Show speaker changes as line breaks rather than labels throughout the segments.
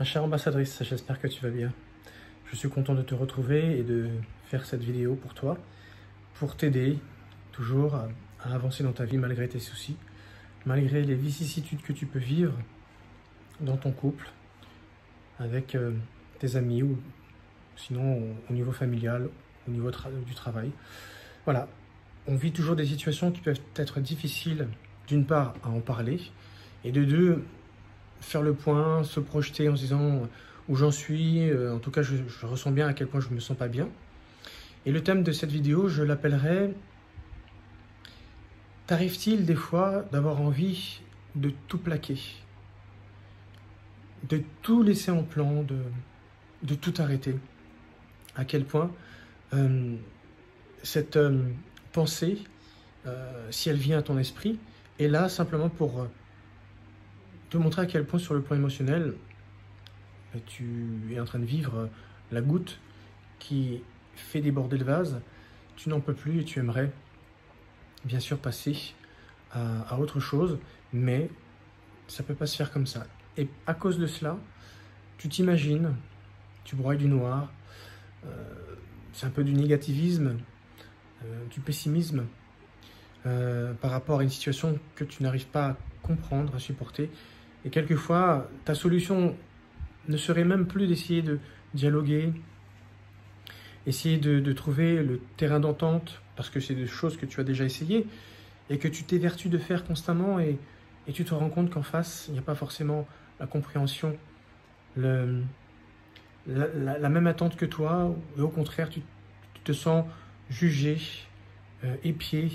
Ma chère ambassadrice, j'espère que tu vas bien. Je suis content de te retrouver et de faire cette vidéo pour toi, pour t'aider toujours à avancer dans ta vie malgré tes soucis, malgré les vicissitudes que tu peux vivre dans ton couple, avec tes amis ou sinon au niveau familial, au niveau du travail. Voilà, on vit toujours des situations qui peuvent être difficiles, d'une part à en parler, et de deux, faire le point, se projeter en se disant où j'en suis, en tout cas je ressens bien à quel point je me sens pas bien. Et le thème de cette vidéo, je l'appellerai « T'arrive-t-il des fois d'avoir envie de tout plaquer, de tout laisser en plan, de tout arrêter ?» À quel point cette pensée, si elle vient à ton esprit, est là simplement pour te montrer à quel point sur le plan émotionnel, tu es en train de vivre la goutte qui fait déborder le vase, tu n'en peux plus et tu aimerais bien sûr passer à autre chose, mais ça ne peut pas se faire comme ça. Et à cause de cela, tu t'imagines, tu broies du noir, c'est un peu du négativisme, du pessimisme par rapport à une situation que tu n'arrives pas à comprendre, à supporter. Et quelquefois, ta solution ne serait même plus d'essayer de dialoguer, essayer de trouver le terrain d'entente, parce que c'est des choses que tu as déjà essayées et que tu t'évertues de faire constamment, et tu te rends compte qu'en face, il n'y a pas forcément la compréhension, la même attente que toi, et au contraire, tu te sens jugé, épié,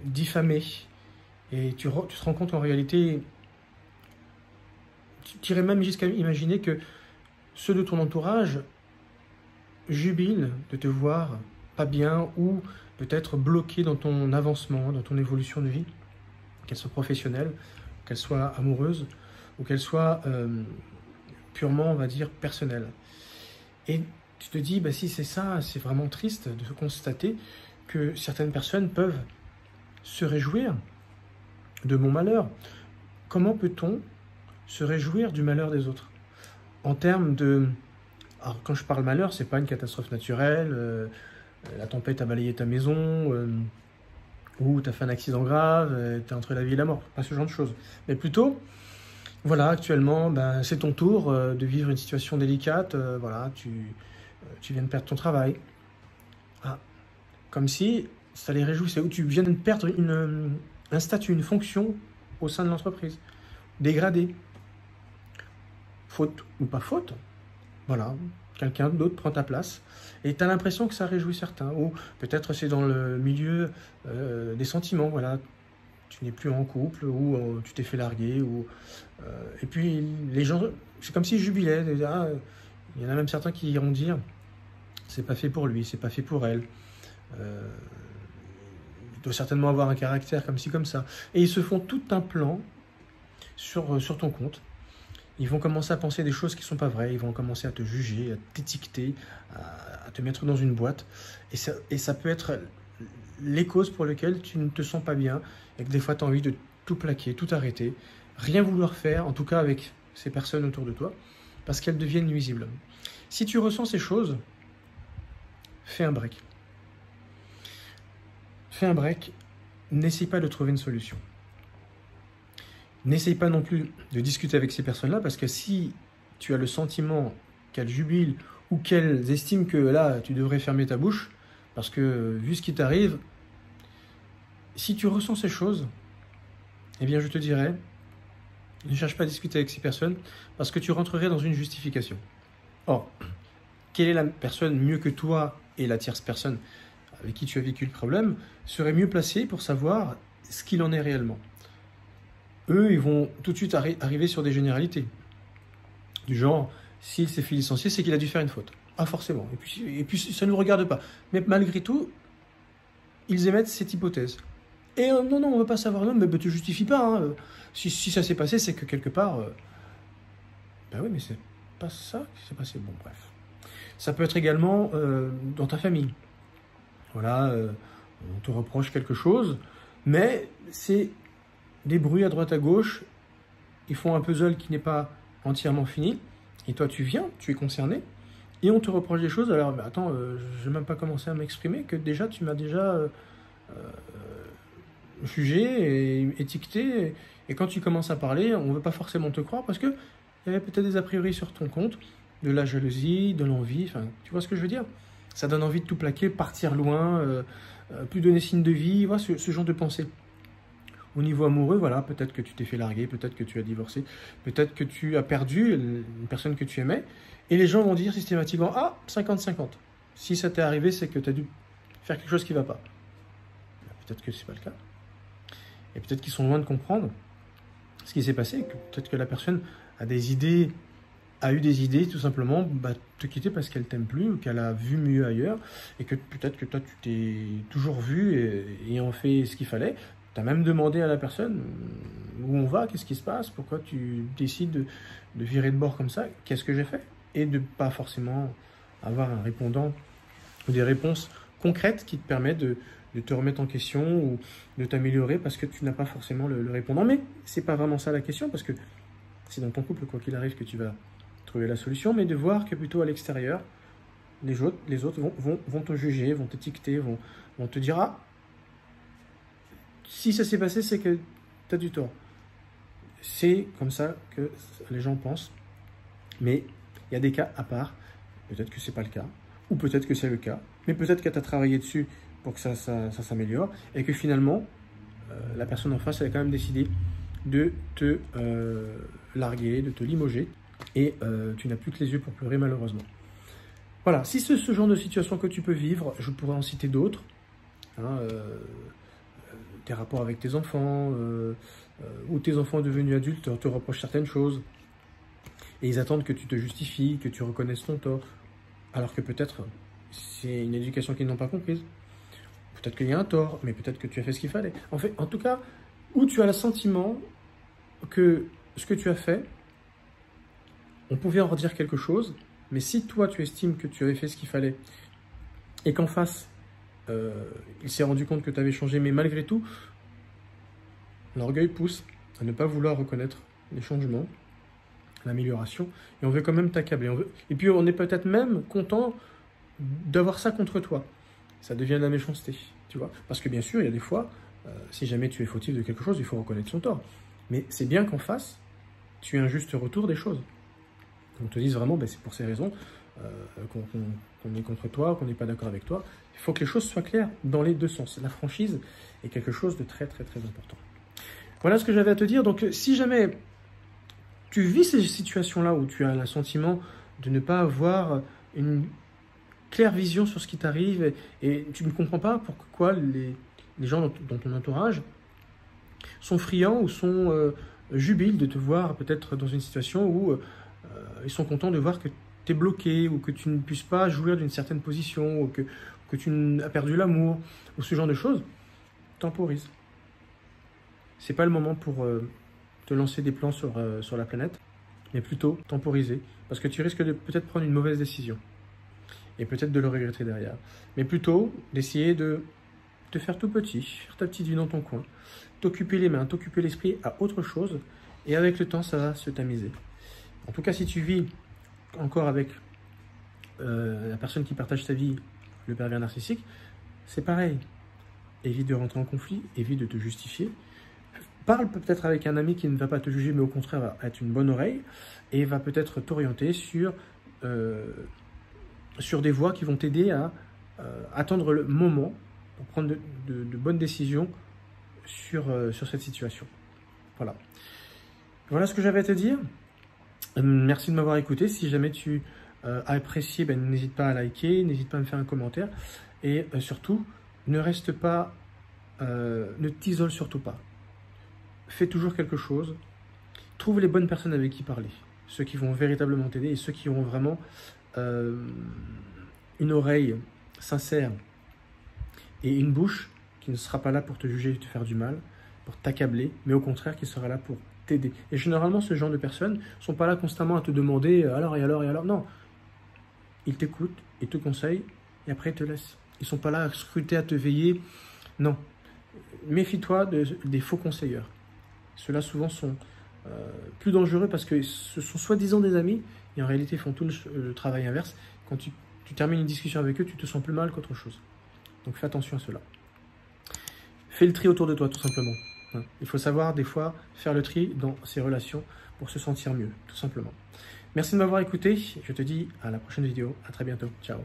diffamé, et tu te rends compte en réalité, tu irais même jusqu'à imaginer que ceux de ton entourage jubilent de te voir pas bien ou peut-être bloqué dans ton avancement, dans ton évolution de vie, qu'elle soit professionnelle, qu'elle soit amoureuse ou qu'elle soit purement, on va dire, personnelle. Et tu te dis, bah, si c'est ça, c'est vraiment triste de constater que certaines personnes peuvent se réjouir de mon malheur. Comment peut-on se réjouir du malheur des autres? En termes de... Alors, quand je parle malheur, c'est pas une catastrophe naturelle, la tempête a balayé ta maison, ou tu as fait un accident grave, tu es entre la vie et la mort, pas ce genre de choses. Mais plutôt, voilà, actuellement, ben, c'est ton tour de vivre une situation délicate, voilà, tu viens de perdre ton travail. Ah, comme si ça les réjouissait, ou tu viens de perdre un statut, une fonction au sein de l'entreprise, dégradé. Faute ou pas faute, voilà, quelqu'un d'autre prend ta place et tu as l'impression que ça réjouit certains, ou peut-être c'est dans le milieu des sentiments, voilà, tu n'es plus en couple, ou tu t'es fait larguer, et puis les gens, c'est comme s'ils jubilaient, il y en a même certains qui iront dire c'est pas fait pour lui, c'est pas fait pour elle, il doit certainement avoir un caractère comme ci, comme ça, et ils se font tout un plan sur ton compte. Ils vont commencer à penser des choses qui ne sont pas vraies, ils vont commencer à te juger, à t'étiqueter, à te mettre dans une boîte. Et ça peut être les causes pour lesquelles tu ne te sens pas bien, et que des fois tu as envie de tout plaquer, tout arrêter, rien vouloir faire, en tout cas avec ces personnes autour de toi, parce qu'elles deviennent nuisibles. Si tu ressens ces choses, fais un break. Fais un break, n'essaie pas de trouver une solution. N'essaye pas non plus de discuter avec ces personnes-là, parce que si tu as le sentiment qu'elles jubilent ou qu'elles estiment que là, tu devrais fermer ta bouche, parce que vu ce qui t'arrive, si tu ressens ces choses, eh bien je te dirais, ne cherche pas à discuter avec ces personnes, parce que tu rentrerais dans une justification. Or, quelle est la personne mieux que toi et la tierce personne avec qui tu as vécu le problème serait mieux placée pour savoir ce qu'il en est réellement? Eux, ils vont tout de suite arriver sur des généralités. Du genre, s'il s'est fait licencier, c'est qu'il a dû faire une faute. Ah, forcément. Et puis ça ne nous regarde pas. Mais malgré tout, ils émettent cette hypothèse. Et non, on ne veut pas savoir. Non, mais tu ne justifies pas. Hein. Si ça s'est passé, c'est que quelque part... ben oui, mais c'est pas ça qui s'est passé. Bon, bref. Ça peut être également dans ta famille. Voilà, on te reproche quelque chose, mais c'est... des bruits à droite à gauche, ils font un puzzle qui n'est pas entièrement fini, et toi tu viens, tu es concerné, et on te reproche des choses, alors attends, je n'ai même pas commencé à m'exprimer, que déjà tu m'as déjà jugé et étiqueté, et quand tu commences à parler, on ne veut pas forcément te croire, parce qu'il y avait peut-être des a priori sur ton compte, de la jalousie, de l'envie, enfin, tu vois ce que je veux dire? Ça donne envie de tout plaquer, partir loin, plus donner signe de vie, voilà, ce genre de pensée. Au niveau amoureux, voilà, peut-être que tu t'es fait larguer, peut-être que tu as divorcé, peut-être que tu as perdu une personne que tu aimais, et les gens vont dire systématiquement, ah, 50-50. Si ça t'est arrivé, c'est que tu as dû faire quelque chose qui ne va pas. Peut-être que ce n'est pas le cas. Et peut-être qu'ils sont loin de comprendre ce qui s'est passé, que peut-être que la personne a eu des idées tout simplement te quitter parce qu'elle t'aime plus ou qu'elle a vu mieux ailleurs, et que peut-être que toi tu t'es toujours vu et en fait ce qu'il fallait. Tu as même demandé à la personne où on va, qu'est-ce qui se passe, pourquoi tu décides de virer de bord comme ça, qu'est-ce que j'ai fait, et de pas forcément avoir un répondant ou des réponses concrètes qui te permettent de te remettre en question ou de t'améliorer parce que tu n'as pas forcément le répondant. Mais c'est pas vraiment ça la question, parce que c'est dans ton couple, quoi qu'il arrive, que tu vas trouver la solution, mais de voir que plutôt à l'extérieur, les autres vont te juger, vont t'étiqueter, vont te dire « Ah, si ça s'est passé, c'est que tu as du tort. » C'est comme ça que les gens pensent, mais il y a des cas à part. Peut-être que ce n'est pas le cas, ou peut-être que c'est le cas, mais peut-être que tu as travaillé dessus pour que ça s'améliore, et que finalement, la personne en face, elle a quand même décidé de te larguer, de te limoger, et tu n'as plus que les yeux pour pleurer, malheureusement. Voilà, si c'est ce genre de situation que tu peux vivre, je pourrais en citer d'autres. Hein, tes rapports avec tes enfants, ou tes enfants devenus adultes te reprochent certaines choses, et ils attendent que tu te justifies, que tu reconnaisses ton tort, alors que peut-être c'est une éducation qu'ils n'ont pas comprise. Peut-être qu'il y a un tort, mais peut-être que tu as fait ce qu'il fallait. En tout cas, où tu as le sentiment que ce que tu as fait, on pouvait en redire quelque chose, mais si toi tu estimes que tu avais fait ce qu'il fallait, et qu'en face, il s'est rendu compte que tu avais changé, mais malgré tout, l'orgueil pousse à ne pas vouloir reconnaître les changements, l'amélioration, et on veut quand même t'accabler. Et puis on est peut-être même content d'avoir ça contre toi. Ça devient de la méchanceté, tu vois. Parce que bien sûr, il y a des fois, si jamais tu es fautif de quelque chose, il faut reconnaître son tort. Mais c'est bien qu'en face, tu aies un juste retour des choses. Qu'on te dise vraiment, c'est pour ces raisons qu'on est contre toi, qu'on n'est pas d'accord avec toi. Il faut que les choses soient claires dans les deux sens. La franchise est quelque chose de très, très, très important. Voilà ce que j'avais à te dire. Donc, si jamais tu vis ces situations-là où tu as le sentiment de ne pas avoir une claire vision sur ce qui t'arrive et tu ne comprends pas pourquoi les gens dans ton entourage sont friands ou sont jubiles de te voir peut-être dans une situation où ils sont contents de voir que tu es bloqué ou que tu ne puisses pas jouir d'une certaine position ou que tu as perdu l'amour ou ce genre de choses, temporise. C'est pas le moment pour te lancer des plans sur la planète, mais plutôt temporiser, parce que tu risques de peut-être prendre une mauvaise décision et peut-être de le regretter derrière. Mais plutôt d'essayer de te faire tout petit, faire ta petite vie dans ton coin, t'occuper les mains, t'occuper l'esprit à autre chose, et avec le temps, ça va se tamiser. En tout cas, si tu vis encore avec la personne qui partage ta vie, le pervers narcissique, c'est pareil. Évite de rentrer en conflit, évite de te justifier. Parle peut-être avec un ami qui ne va pas te juger, mais au contraire va être une bonne oreille, et va peut-être t'orienter sur des voies qui vont t'aider à attendre le moment pour prendre de bonnes décisions sur cette situation. Voilà. Voilà ce que j'avais à te dire. Merci de m'avoir écouté. Si jamais tu as apprécié, n'hésite pas à liker, n'hésite pas à me faire un commentaire. Et surtout, ne reste pas, ne t'isole surtout pas. Fais toujours quelque chose. Trouve les bonnes personnes avec qui parler. Ceux qui vont véritablement t'aider et ceux qui auront vraiment une oreille sincère et une bouche qui ne sera pas là pour te juger et te faire du mal, pour t'accabler, mais au contraire qui sera là pour t'aider. Et généralement, ce genre de personnes ne sont pas là constamment à te demander alors et alors et alors. Non, ils t'écoutent, ils te conseillent et après ils te laissent. Ils ne sont pas là à scruter, à te veiller. Non, méfie-toi des faux conseilleurs. Ceux-là souvent sont plus dangereux parce que ce sont soi-disant des amis et en réalité ils font tout le travail inverse. Quand tu termines une discussion avec eux, tu te sens plus mal qu'autre chose. Donc fais attention à cela. Fais le tri autour de toi tout simplement. Il faut savoir des fois faire le tri dans ces relations pour se sentir mieux, tout simplement. Merci de m'avoir écouté. Je te dis à la prochaine vidéo. À très bientôt. Ciao.